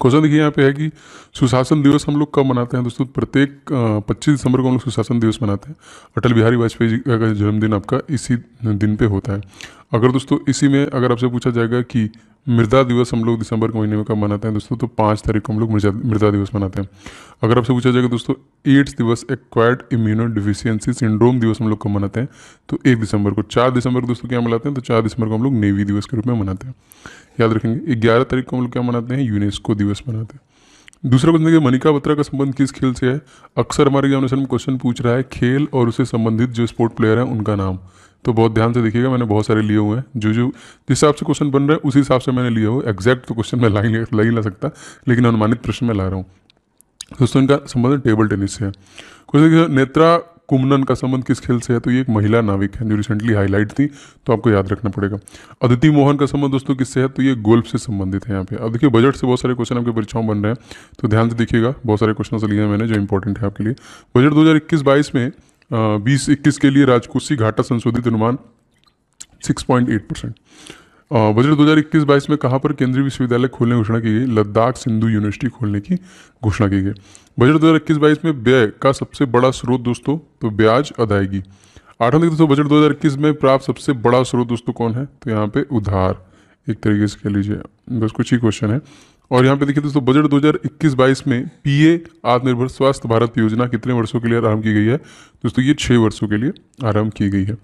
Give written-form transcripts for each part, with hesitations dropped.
Question देखिए यहाँ पे है कि सुशासन दिवस हम लोग कब मनाते हैं दोस्तों। प्रत्येक 25 दिसंबर को हम लोग सुशासन दिवस मनाते हैं। अटल बिहारी वाजपेयी जी का जन्मदिन आपका इसी दिन पे होता है। अगर दोस्तों इसी में अगर आपसे पूछा जाएगा कि मृदा दिवस हम लोग दिसंबर के महीने में कब मनाते हैं दोस्तों, तो 5 तारीख को हम लोग मृदा दिवस मनाते हैं। अगर आपसे पूछा जाएगा दोस्तों एड्स दिवस एक्वायर्ड इम्यूनो डिफिशियंसी सिंड्रोम दिवस हम लोग कब मनाते हैं, तो 1 दिसंबर को। 4 दिसंबर को दोस्तों क्या मनाते हैं, तो 4 दिसंबर को हम लोग नेवी दिवस के रूप में मनाते हैं, याद रखेंगे। 11 तारीख को हम लोग क्या मनाते हैं, यूनेस्को दिवस मनाते हैं। दूसरा क्वेश्चन देखिए, मनिका बत्रा का संबंध किस खेल से है। अक्सर हमारे एग्जामिनेशन में क्वेश्चन पूछ रहा है खेल और उससे संबंधित जो स्पोर्ट प्लेयर हैं उनका नाम। तो बहुत ध्यान से देखिएगा, मैंने बहुत सारे लिए हुए हैं, जो जिस हिसाब से क्वेश्चन बन रहा है उसी हिसाब से मैंने लिया हुआ। एग्जैक्ट तो क्वेश्चन मैं ला ही ला सकता, लेकिन अनुमानित प्रश्न में ला रहा हूँ। दोस्तों इनका संबंध टेबल टेनिस से है। क्वेश्चन देखिए, नेत्रा कुमनन का संबंध किस खेल से है, तो ये एक महिला नाविक है जो रिसेंटली हाईलाइट थी, तो आपको याद रखना पड़ेगा। अदिति मोहन का संबंध दोस्तों किससे है, तो ये गोल्फ से संबंधित है यहाँ पे। अब देखिए बजट से बहुत सारे क्वेश्चन आपके परीक्षाओं बन रहे हैं, तो ध्यान से देखिएगा, बहुत सारे क्वेश्चन से लिए हैं मैंने जो इंपॉर्टेंट है आपके लिए। बजट 2021-22 में 20-21 के लिए राजकोषीय घाटा संशोधित अनुमान 6.8%। बजट 2021-22 में कहाँ पर केंद्रीय विश्वविद्यालय खोलने की घोषणा की गई, लद्दाख सिंधु यूनिवर्सिटी खोलने की घोषणा की गई। बजट 2021-22 में व्यय का सबसे बड़ा स्रोत दोस्तों, तो ब्याज अदायगी। 8वां देखिए दोस्तों, बजट 2021 में प्राप्त सबसे बड़ा स्रोत दोस्तों कौन है, तो यहाँ पे उधार, एक तरीके से कह लीजिए, बस कुछ ही क्वेश्चन है। और यहाँ पे देखिए दोस्तों, बजट 2021-22 में पीए आत्मनिर्भर स्वास्थ्य भारत योजना कितने वर्षों के लिए आरंभ की गई है, दोस्तों ये 6 वर्षों के लिए आरंभ की गई है।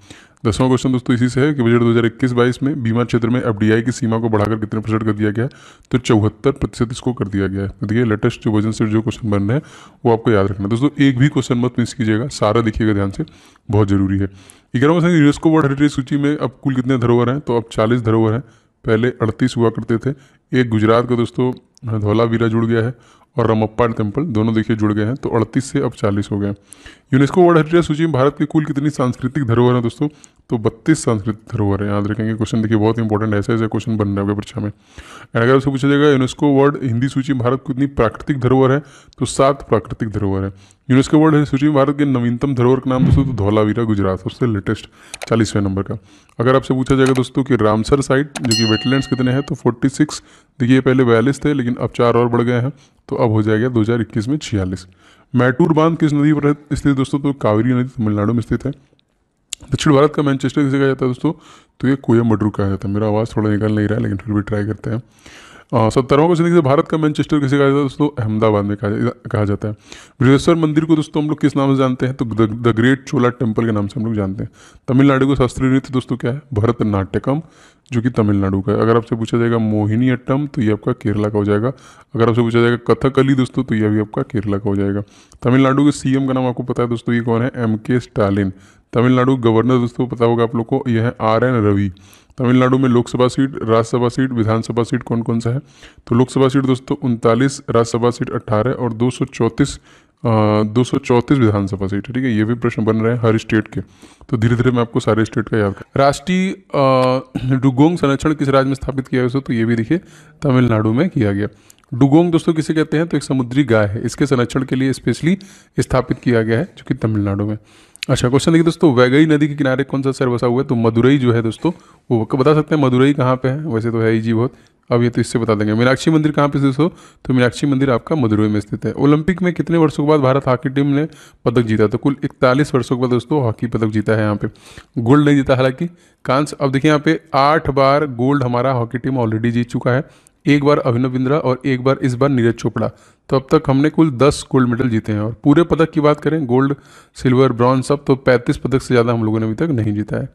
10वां क्वेश्चन दोस्तों इसी से है कि बजट 2021-22 में बीमा क्षेत्र में एफडीआई की सीमा को बढ़ाकर कितने % कर दिया गया है, तो 74% इसको कर दिया गया है। तो देखिए लेटेस्ट जो वर्जन से जो क्वेश्चन बन रहे हैं वो आपको याद रखना है दोस्तों, एक भी क्वेश्चन मत मिस कीजिएगा, सारा देखिएगा ध्यान से, बहुत जरूरी है। 11वां क्वेश्चन, यूनेस्को वर्ल्ड हेरिटेज सूची में अब कुल कितने धरोहर हैं, तो अब 40 धरोहर हैं, पहले 38 हुआ करते थे। एक गुजरात का दोस्तों धौलावीरा जुड़ गया है, और रमप्पा टेम्पल दोनों देखिए जुड़ गए हैं, तो 38 से अब 40 हो गए। यूनेस्को वर्ल्ड हेरिटेज सूची में भारत की कुल कितनी सांस्कृतिक धरोहर है दोस्तों, तो 32 सांस्कृतिक धरोहर है, याद रखेंगे। क्वेश्चन देखिए बहुत इंपॉर्टेंट, ऐसे ऐसे क्वेश्चन बन रहे हैं परीक्षा में। एंड अगर उससे पूछा जाएगा यूनेस्को वर्ल्ड हिंदी सूची में भारत की कितनी प्राकृतिक धरोहर है, तो 7 प्राकृतिक धरोहर है। यूनेस्को वर्ल्ड सूची में भारत के नवीनतम धरोहर का नाम दोस्तों, तो धौलावीरा गुजरात, सबसे लेटेस्ट 40वें नंबर का। अगर आपसे पूछा जाएगा दोस्तों कि रामसर साइट जो कि वेटलैंड्स कितने हैं, तो 46। देखिए पहले 42 थे, लेकिन अब 4 और बढ़ गए हैं, तो अब हो जाएगा 2021 में 46। मैटूर बांध किस नदी पर स्थित दोस्तों, तो कावेरी नदी तमिलनाडु में स्थित है। दक्षिण भारत का मैनचेस्टर किसे कहा जाता है दोस्तों, तो ये कोयम्बटूर कहा जाता है। मेरा आवाज़ थोड़ा निकल नहीं रहा है, लेकिन फिर भी ट्राई करते हैं। 17वां क्वेश्चन देखिए, भारत का मैनचेस्टर किसे कहा जाता है दोस्तों, अहमदाबाद में कहा जाता है। बृहस्पति मंदिर को दोस्तों हम लोग किस नाम से जानते हैं, तो द ग्रेट चोला टेम्पल के नाम से हम लोग जानते हैं। तमिलनाडु का शास्त्रीय नृत्य दोस्तों क्या है, भरतनाट्यम, जो कि तमिलनाडु का है। अगर आपसे पूछा जाएगा मोहिनी अट्टम, तो ये आपका केरला का हो जाएगा। अगर आपसे पूछा जाएगा कथकली दोस्तों, तो ये भी आपका केरला का हो जाएगा। तमिलनाडु के सीएम का नाम आपको पता है दोस्तों, ये कौन है, MK स्टालिन। तमिलनाडु गवर्नर दोस्तों पता होगा आप लोग को, यह है RN रवि। तमिलनाडु में लोकसभा सीट, राज्यसभा सीट, विधानसभा सीट कौन कौन सा है, तो लोकसभा सीट दोस्तों 39, राज्यसभा सीट 18 और 234 विधानसभा सीट है। ठीक है, ये भी प्रश्न बन रहे हैं हर स्टेट के, तो धीरे धीरे मैं आपको सारे स्टेट का याद कर। राष्ट्रीय डुगोंग संरक्षण किस राज्य में स्थापित किया गया, तो ये भी देखिए तमिलनाडु में किया गया। डुगोंग दोस्तों किसे कहते हैं, तो एक समुद्री गाय है, इसके संरक्षण के लिए स्पेशली स्थापित किया गया है, जो कि तमिलनाडु में। अच्छा क्वेश्चन देखिए दोस्तों, वैगई नदी के किनारे कौन सा शहर बसा हुआ है, तो मदुरई जो है दोस्तों, वो बता सकते हैं मदुरई कहाँ पे है, वैसे तो है ही जी बहुत, अब ये तो इससे बता देंगे। मीनाक्षी मंदिर कहाँ पे स्थित हो, तो मीनाक्षी मंदिर आपका मदुरई में स्थित है। ओलंपिक में कितने वर्षों के बाद भारत हॉकी टीम ने पदक जीता, तो कुल 41 वर्षों के बाद दोस्तों हॉकी पदक जीता है। यहाँ पे गोल्ड नहीं जीता हालांकि, कांस्य। अब देखिए यहाँ पे 8 बार गोल्ड हमारा हॉकी टीम ऑलरेडी जीत चुका है, एक बार अभिनव बिंद्रा और एक बार इस बार नीरज चोपड़ा, तो अब तक हमने कुल 10 गोल्ड मेडल जीते हैं। और पूरे पदक की बात करें, गोल्ड सिल्वर ब्रॉन्ज सब, तो 35 पदक से ज़्यादा हम लोगों ने अभी तक नहीं जीता है।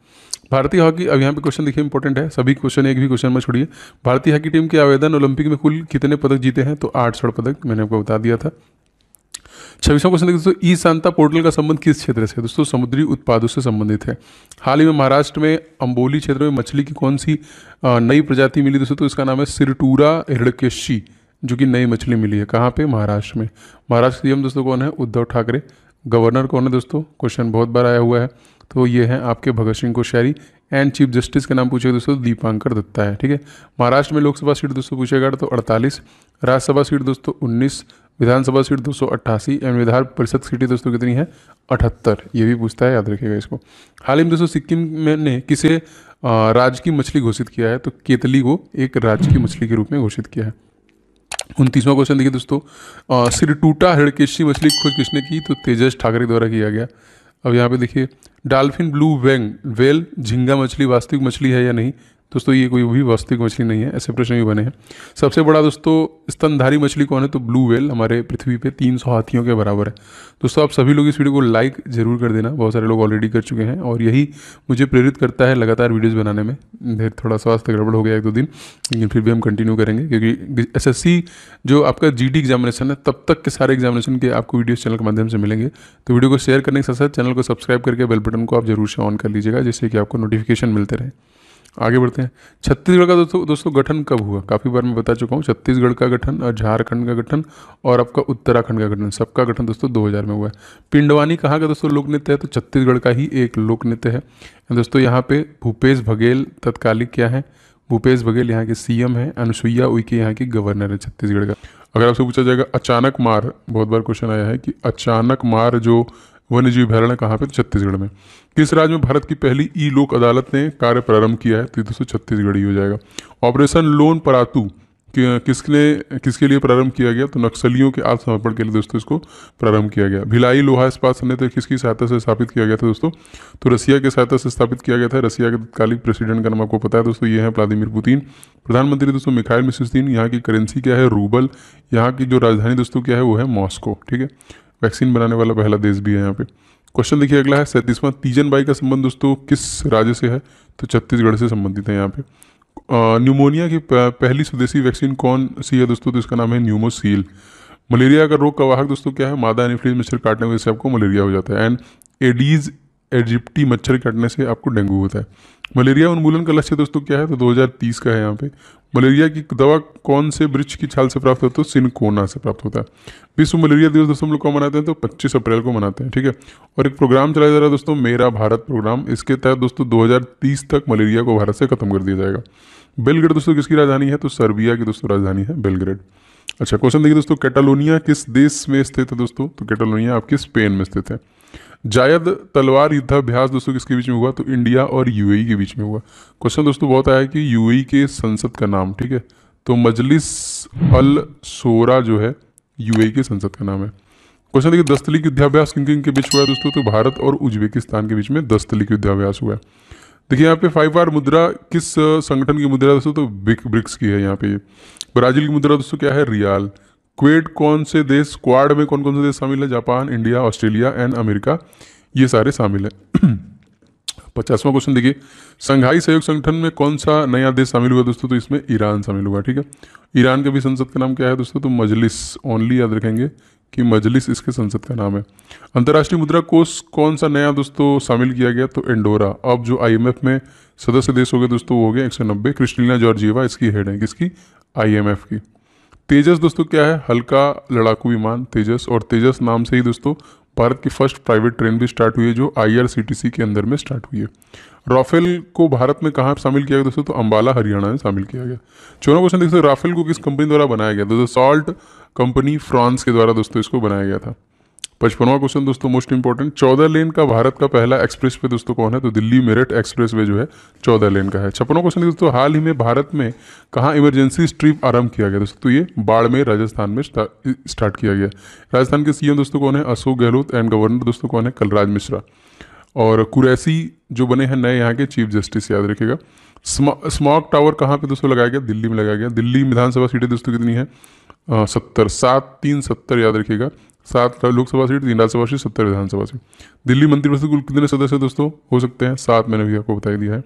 भारतीय हॉकी, अब यहाँ पे क्वेश्चन देखिए इंपॉर्टेंट है, सभी क्वेश्चन एक भी क्वेश्चन में छोड़िए। भारतीय हॉकी टीम के आवेदन ओलंपिक में कुल कितने पदक जीते हैं, तो 8 स्वर्ण पदक मैंने आपको बता दिया था। 26वां क्वेश्चन देखिए दोस्तों, ई सांता पोर्टल का संबंध किस क्षेत्र से है, दोस्तों समुद्री उत्पादों से संबंधित है। हाल ही में महाराष्ट्र में अंबोली क्षेत्र में मछली की कौन सी नई प्रजाति मिली दोस्तों, तो इसका नाम है सिरटूरा हिरण्यकेशी, जो कि नई मछली मिली है। कहाँ पे, महाराष्ट्र में। महाराष्ट्र सीएम दोस्तों कौन है, उद्धव ठाकरे। गवर्नर कौन है दोस्तों, क्वेश्चन बहुत बार आया हुआ है, तो ये हैं आपके Bhagat Singh Koshyari. And chief justice का नाम पूछेगा दोस्तों, दीपांकर दत्ता है। ठीक है, महाराष्ट्र में लोकसभा सीट दोस्तों पूछेगा तो 48, राज्यसभा सीट दोस्तों 19, विधानसभा सीट 288 एवं विधान परिषद सीटें दोस्तों कितनी है, 78। ये भी पूछता है, याद रखिएगा इसको। हाल ही में दोस्तों सिक्किम में ने किसे राज्य की मछली घोषित किया है, तो केतली को एक राज्य की मछली के रूप में घोषित किया है। 29वां क्वेश्चन देखिए दोस्तों, सिरटूटा हिरण्यकेशी मछली की खोज किसने की? तो तेजस ठाकरे द्वारा किया गया। अब यहाँ पे देखिए, डॉल्फिन ब्लू वेंग वेल झींगा मछली वास्तविक मछली है या नहीं? दोस्तों ये कोई भी वास्तविक मछली नहीं है, ऐसे प्रश्न भी बने हैं। सबसे बड़ा दोस्तों स्तनधारी मछली कौन है? तो ब्लू वेल हमारे पृथ्वी पे 300 हाथियों के बराबर है। दोस्तों आप सभी लोग इस वीडियो को लाइक जरूर कर देना, बहुत सारे लोग ऑलरेडी कर चुके हैं और यही मुझे प्रेरित करता है लगातार वीडियोज़ बनाने में। फिर थोड़ा स्वास्थ्य गड़बड़ हो गया एक दो दिन, लेकिन फिर भी हम कंटिन्यू करेंगे, क्योंकि एसएससी जो आपका जीडी एग्जामिनेशन है तब तक के सारे एग्जामिनेशन के आपको वीडियोस चैनल के माध्यम से मिलेंगे। तो वीडियो को शेयर करने के साथ साथ चैनल को सब्सक्राइब करके बेल बटन को आप जरूर से ऑन कर लीजिएगा, जिससे कि आपको नोटिफिकेशन मिलते रहे। आगे बढ़ते हैं। छत्तीसगढ़ का दोस्तों गठन कब हुआ? काफ़ी बार मैं बता चुका हूँ, छत्तीसगढ़ का गठन और झारखंड का गठन और आपका उत्तराखंड का गठन, सबका गठन दोस्तों 2000 में हुआ है। पिंडवानी कहाँ का दोस्तों लोक नृत्य है? तो छत्तीसगढ़ का ही एक लोक नृत्य है दोस्तों। यहाँ पे भूपेश बघेल तत्कालिक क्या है? भूपेश बघेल यहाँ के सीएम है, अनुसुईया उइके यहाँ की गवर्नर है छत्तीसगढ़ का। अगर आपसे पूछा जाएगा अचानक मार, बहुत बार क्वेश्चन आया है कि अचानक मार जो वन्य जीव अभयारण्य कहाँ पे? तो छत्तीसगढ़ में। किस राज्य में भारत की पहली ई लोक अदालत ने कार्य प्रारंभ किया है? तो दोस्तों छत्तीसगढ़ ही हो जाएगा। ऑपरेशन लोन परातू किसके लिए प्रारंभ किया गया? तो नक्सलियों के आत्मसमर्पण के लिए दोस्तों इसको प्रारंभ किया गया। भिलाई लोहा इस्पात संयंत्र किसकी सहायता से स्थापित किया गया था दोस्तों? तो रसिया की सहायता से स्थापित किया गया था। रसिया के तत्कालीन प्रेसिडेंट का नाम आपको पता है दोस्तों, ये है व्लादिमीर पुतिन। प्रधानमंत्री दोस्तों मिखाइल मिशुस्तिन। यहाँ की करेंसी क्या है? रूबल। यहाँ की जो राजधानी दोस्तों क्या है? वो है मॉस्को। ठीक है, वैक्सीन बनाने वाला पहला देश भी है यहाँ पे। क्वेश्चन देखिए अगला है 37वां, तीजन बाई का संबंध दोस्तों किस राज्य से है? तो छत्तीसगढ़ से संबंधित है यहाँ पे। न्यूमोनिया की पहली स्वदेशी वैक्सीन कौन सी है दोस्तों? तो इसका नाम है न्यूमोसील। मलेरिया का रोग का वाहक दोस्तों क्या है? मादा एनोफिलीज मच्छर काटने की वजह से आपको मलेरिया हो जाता है। एंड एडीज एजिप्टी मच्छर काटने से आपको डेंगू होता है। मलेरिया उन्मूलन का लक्ष्य दोस्तों क्या है? तो 2030 का है यहाँ पे। मलेरिया की दवा कौन से वृक्ष की छाल से प्राप्त होता है? तो सिनकोना से प्राप्त होता है। विश्व मलेरिया दिवस दोस्तों हम लोग कब मनाते हैं? तो 25 अप्रैल को मनाते हैं। ठीक है, और एक प्रोग्राम चलाया जा रहा है दोस्तों, मेरा भारत प्रोग्राम। इसके तहत दोस्तों 2030 तक मलेरिया को भारत से खत्म कर दिया जाएगा। बेलग्रेड दोस्तों किसकी राजधानी है? तो सर्बिया की दोस्तों राजधानी है बेलग्रेड। अच्छा, क्वेश्चन देखिए दोस्तों, कैटालोनिया किस देश में स्थित है दोस्तों? तो कैटालोनिया आपके स्पेन में स्थित है। जायद तलवार युद्धाभ्यास दोस्तों किसके बीच में हुआ? तो इंडिया और यूएई के बीच में हुआ। क्वेश्चन दोस्तों बहुत आया कि यूएई के संसद का नाम, ठीक है, तो मजलिस अल शोरा जो है यूएई के संसद का नाम है। क्वेश्चन देखिए, दस्तलिक युद्धाभ्यास किन किन के बीच हुआ है दोस्तों? तो भारत और उज्बेकिस्तान के बीच में दस्तलिक युद्धाभ्यास हुआ है। देखिए यहाँ पे 5R मुद्रा किस संगठन की मुद्रा दोस्तों? तो ब्रिक्स की है यहाँ पे। ब्राजील की मुद्रा दोस्तों क्या है? रियाल। क्वेड कौन से देश, क्वाड में कौन कौन से देश शामिल है? Japan, India, Australia and America, ये सारे शामिल हैं। 50वां क्वेश्चन देखिए, संघाई सहयोग संगठन में कौन सा नया देश शामिल हुआ दोस्तों? तो इसमें ईरान शामिल हुआ। ठीक है, ईरान के भी संसद का नाम क्या है दोस्तों? तो मजलिस, ओनली याद रखेंगे कि मजलिस इसके संसद का नाम है। अंतर्राष्ट्रीय मुद्रा कोष कौन सा नया दोस्तों शामिल किया गया? तो एंडोरा। अब जो आईएमएफ में सदस्य देश हो गए दोस्तों वो हो गए 190। क्रिस्टलिना जॉर्जिएवा इसकी हेड है, किसकी? आईएमएफ की। तेजस दोस्तों क्या है? हल्का लड़ाकू विमान तेजस, और तेजस नाम से ही दोस्तों भारत की फर्स्ट प्राइवेट ट्रेन भी स्टार्ट हुई है जो आईआरसीटीसी के अंदर में स्टार्ट हुई है। राफेल को भारत में कहाँ शामिल किया गया दोस्तों? तो अंबाला हरियाणा में शामिल किया गया। 14वां क्वेश्चन देखते हैं, राफेल को किस कंपनी द्वारा बनाया गया? दोस्तों सॉल्ट कंपनी फ्रांस के द्वारा दोस्तों इसको बनाया गया था। 55वां क्वेश्चन दोस्तों मोस्ट इंपॉर्टेंट, 14 लेन का भारत का पहला एक्सप्रेस वे दोस्तों कौन है? तो दिल्ली मेरठ एक्सप्रेस वे जो है 14 लेन का है। 56वां क्वेश्चन दोस्तों, हाल ही में भारत में कहाँ इमरजेंसी स्ट्रिप आरंभ किया गया दोस्तों? तो ये बाड़मेर राजस्थान में स्टार्ट किया गया। राजस्थान के सीएम दोस्तों कौन है? अशोक गहलोत। एंड गवर्नर दोस्तों कौन है? कलराज मिश्रा। और कुरैसी जो बने हैं नए यहाँ के चीफ जस्टिस, याद रखिएगा। स्मॉक टावर कहाँ पे दोस्तों लगाया गया? दिल्ली में लगाया गया। दिल्ली विधानसभा सीटें दोस्तों कितनी है? 70, 7 3 70 याद रखिएगा। 7 लोकसभा सीट, 3 राज्यसभा सीट, 70 विधानसभा सीट। दिल्ली मंत्रिपरिषद कुल कितने सदस्य दोस्तों हो सकते हैं? 7, मैंने भी आपको बता दिया है।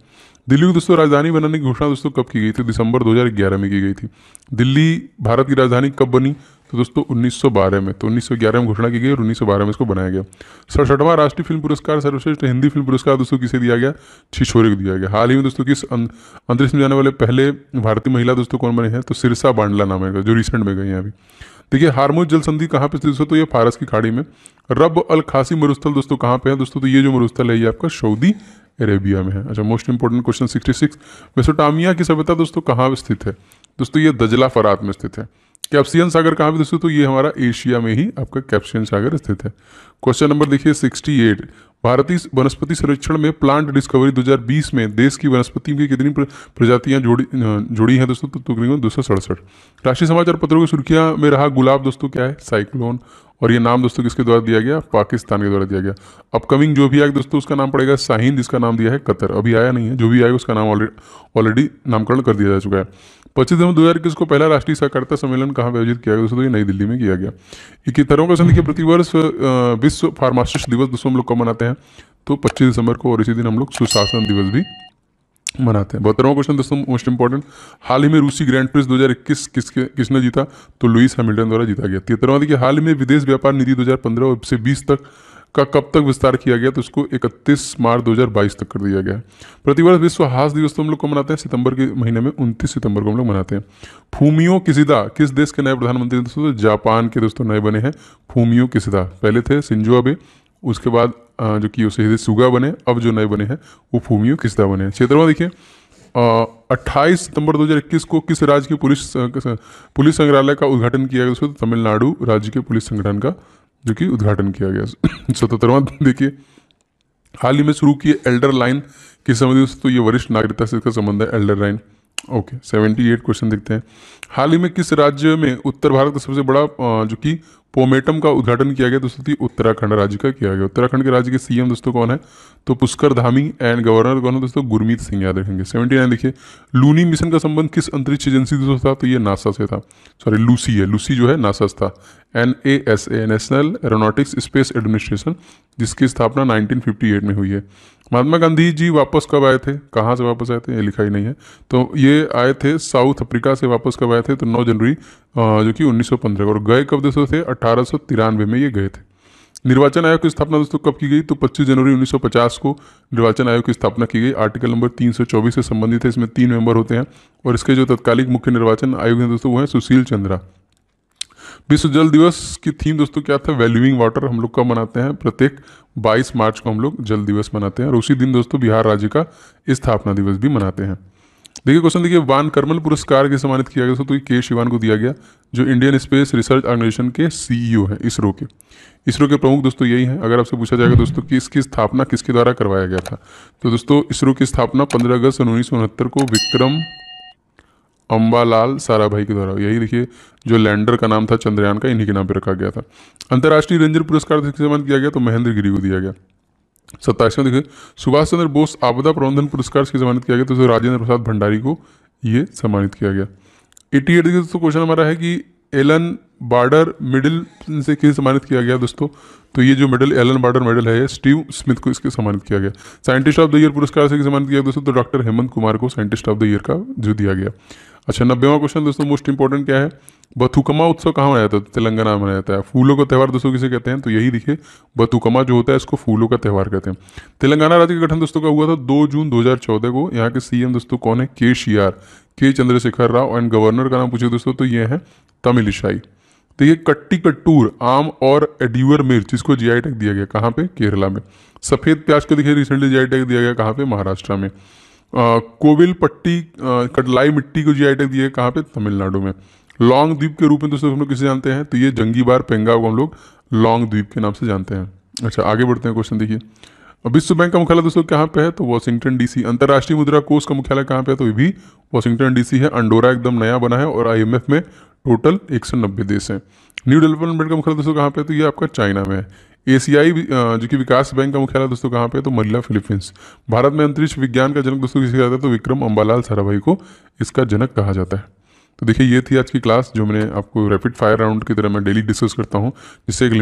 दिल्ली को दोस्तों राजधानी बनाने की घोषणा दोस्तों कब की गई थी? दिसंबर 2011 में की गई थी। दिल्ली भारत की राजधानी कब बनी? तो दोस्तों 1912 में। तो 1911 में घोषणा की गई और 1912 में इसको बनाया गया। 67वां राष्ट्रीय फिल्म पुरस्कार सर्वश्रेष्ठ हिंदी फिल्म पुरस्कार दोस्तों किसे दिया गया? छिछोरे को दिया गया। हाल ही में दोस्तों किस अंतरिक्ष में जाने वाले पहले भारतीय महिला दोस्तों कौन बने हैं? तो सिरसा बांडला नाम है, जो रिसेंट में गई हैं अभी। देखिए हार्मुज जल संधि कहाँ पे स्थित है? तो ये फारस की खाड़ी में। रब अल खासी मरुस्थल दोस्तों कहाँ पे है दोस्तों? तो ये जो मरुस्थल है ये आपका सऊदी अरेबिया में है। अच्छा, मोस्ट इंपोर्टेंट क्वेश्चन 66, मेसोपोटामिया की सभ्यता दोस्तों कहाँ स्थित है? दोस्तों ये दजला फरात में स्थित है। कैप्सियन सागर कहाँ पे दोस्तों, तो ये हमारा एशिया में ही आपका कैप्सियन सागर स्थित है। क्वेश्चन नंबर देखिए 68, भारतीय वनस्पति सर्वेक्षण में प्लांट डिस्कवरी 2020 में देश की वनस्पति की कितनी प्रजातियां जोड़ी हैं दोस्तों, तो तकरीबन 267। राष्ट्रीय समाचार पत्रों की सुर्खियां में रहा गुलाब दोस्तों क्या है, साइक्लोन, और ये नाम दोस्तों किसके द्वारा दिया गया, पाकिस्तान के द्वारा दिया गया। अपकमिंग जो भी आएगा दोस्तों उसका नाम पड़ेगा शाहीन, जिसका नाम दिया है कतर, अभी आया नहीं है, जो भी आएगा उसका नाम ऑलरेडी नामकरण कर दिया जा चुका है। 25 दिसंबर 2021 को पहला राष्ट्रीय सहकारिता सम्मेलन कहाँ पे आयोजित किया गया दोस्तों, तो ये नई दिल्ली में किया गया। 71वां क्वेश्चन देखिए, प्रतिवर्ष विश्व फार्मासिस्ट दिवस दोस्तों हम लोग कब मनाते हैं, तो 25 दिसंबर को, और इसी दिन हम लोग सुशासन दिवस भी मनाते हैं। 72वां क्वेश्चन दोस्तों मोस्ट इंपॉर्टेंट, हाल ही में रूसी ग्रैंड प्रिक्स 2021 किसने जीता, तो लुइस हैमिल्टन द्वारा जीता गया। 73वां देखिए, हाल ही में विदेश व्यापार नीति 2015 से 20 तक का कब तक विस्तार किया गया, तो उसको 31 मार्च 2022 तक कर दिया गया है। प्रतिवर्ष विश्व हास्य दिवस तो हम लोग को मनाते हैं सितंबर के महीने में, 29 सितंबर को हम लोग मनाते हैं। फूमियो किशिदा किस देश के नए प्रधानमंत्री दोस्तों, तो जापान के दोस्तों नए बने हैं फूमियो किशिदा। पहले थे शिंजो अबे, उसके बाद जो कि योशिहिदे सुगा बने, अब जो नए बने हैं वो फूमियो किशिदा बने हैं। 76वां देखिए, 28 सितंबर 2021 को किस राज्य के पुलिस संग्रहालय का उद्घाटन किया गया, तो तमिलनाडु राज्य के पुलिस संगठन का जो कि उद्घाटन किया गया। 77वां देखिए, हाल ही में शुरू किए एल्डर लाइन किस संबंधित, तो ये वरिष्ठ नागरिकता से इसका संबंध है एल्डर लाइन। ओके 78 क्वेश्चन देखते हैं, हाल ही में किस राज्य में उत्तर भारत का सबसे बड़ा जो कि पोमेटम का उद्घाटन किया गया दोस्तों, उत्तराखंड राज्य का किया गया। उत्तराखंड के राज्य के सीएम दोस्तों कौन है, तो पुष्कर धामी, एंड गवर्नर कौन है दोस्तों, गुरमीत सिंह, याद रखेंगे। 79 देखिए, लूनी मिशन का संबंध किस अंतरिक्ष एजेंसी से था, तो ये नासा से था, सॉरी लूसी है, लूसी जो है नासा से था। NASA national aeronautics space administration, जिसकी स्थापना 1958 में हुई है। महात्मा गांधी जी वापस कब आए थे, कहाँ से वापस आए थे, ये लिखा ही नहीं है, तो ये आए थे साउथ अफ्रीका से वापस कब आए थे, तो 9 जनवरी जो कि 1915 को, और गए कब दोस्तों थे, 1893 में ये गए थे। निर्वाचन आयोग की स्थापना दोस्तों कब की गई, तो 25 जनवरी 1950 को निर्वाचन आयोग की स्थापना की गई। आर्टिकल नंबर 324 से संबंधित है, इसमें 3 मेंबर होते हैं, और इसके जो तत्कालिक मुख्य निर्वाचन आयोग हैं दोस्तों वो है सुशील चंद्रा। विश्व जल दिवस की थीम दोस्तों क्या था, वैल्यूइंग वाटर। हम लोग कब मनाते हैं, प्रत्येक 22 मार्च को हम लोग जल दिवस मनाते हैं, और उसी दिन दोस्तों बिहार राज्य का स्थापना दिवस भी मनाते हैं। देखिए क्वेश्चन देखिए, वान करमल पुरस्कार के सम्मानित किया गया तो के शिवान को दिया गया, जो इंडियन स्पेस रिसर्च ऑर्गेनाइजेशन के CEO हैं, इसरो के प्रमुख दोस्तों यही हैं। अगर आपसे पूछा जाएगा दोस्तों कि इसकी स्थापना किसके द्वारा करवाया गया था, तो दोस्तों इसरो की स्थापना 15 अगस्त 1969 को विक्रम अम्बालाल साराभाई के द्वारा, यही देखिए जो लैंडर का नाम था चंद्रयान का, इन्हीं के नाम पर रखा गया था। अंतर्राष्ट्रीय रेंजर पुरस्कार से सम्मानित किया गया, तो महेंद्र गिरी को दिया गया। 27वां देखिए, सुभाष चंद्र बोस आपदा प्रबंधन पुरस्कार से सम्मानित किया गया, तो राजेंद्र प्रसाद भंडारी को ये सम्मानित किया गया। 88 देखिए दोस्तों क्वेश्चन हमारा है कि एलन बार्डर मेडल से किसे सम्मानित किया गया दोस्तों, तो ये जो मेडल एलन बार्डर मेडल है, स्टीव स्मिथ को इसके सम्मानित किया गया। साइंटिस्ट ऑफ द ईयर पुरस्कार से सम्मानित किया दोस्तों, तो डॉक्टर हेमंत कुमार को साइंटिस्ट ऑफ द ईयर का जो दिया गया। अच्छा 90वां क्वेश्चन दोस्तों मोस्ट इंपॉर्टेंट क्या है, बथुकमा उत्सव कहाँ मनाया जाता है, तेलंगाना में मनाया जाता है। फूलों का त्यौहार दोस्तों किसे कहते हैं, तो यही देखिए बथुकमा जो होता है इसको फूलों का त्यौहार कहते हैं। तेलंगाना राज्य का गठन दोस्तों का हुआ था 2 जून 2014 को। यहाँ के CM दोस्तों कौन है, के चंद्रशेखर राव, एंड गवर्नर का नाम पूछे दोस्तों तो ये है तमिलिसाई। देखिए कट्टी कट्टूर आम और एड्यूअर मिर्च, इसको GI टैग दिया गया कहाँ पे, केरला में। सफ़ेद प्याज को देखिए रिसेंटली GI टैग दिया गया कहाँ पे, महाराष्ट्र में। कोविल पट्टी कटलाई मिट्टी को GI टैग दिया गया कहाँ पे, तमिलनाडु में। लॉन्ग द्वीप के रूप में दोस्तों हम लोग किसे जानते हैं, तो ये जंगीबार पेंगा को हम लोग लॉन्ग द्वीप के नाम से जानते हैं। अच्छा आगे बढ़ते हैं, क्वेश्चन देखिए, विश्व बैंक का मुख्यालय दोस्तों कहाँ पे है, तो वाशिंगटन DC। अंतर्राष्ट्रीय मुद्रा कोष का मुख्यालय कहाँ पे है, तो ये भी वाशिंगटन DC है। अंडोरा एकदम नया बना है, और IMF में टोटल 190 देश हैं। न्यू डेवलपमेंट बैंक का मुख्यालय दोस्तों कहाँ पे है, तो ये आपका चाइना में है। एशियाई जो कि विकास बैंक का मुख्यालय दोस्तों कहाँ पे है, तो मनीला फिलीपींस। भारत में अंतरिक्ष विज्ञान का जनक दोस्तों किसे कहा जाता है, तो विक्रम अम्बालाल साराभाई को इसका जनक कहा जाता है। तो देखिए ये थी आज की क्लास, जो मैंने आपको रैपिड फायर राउंड की तरह मैं डेली डिस्कस करता हूँ, जिससे एक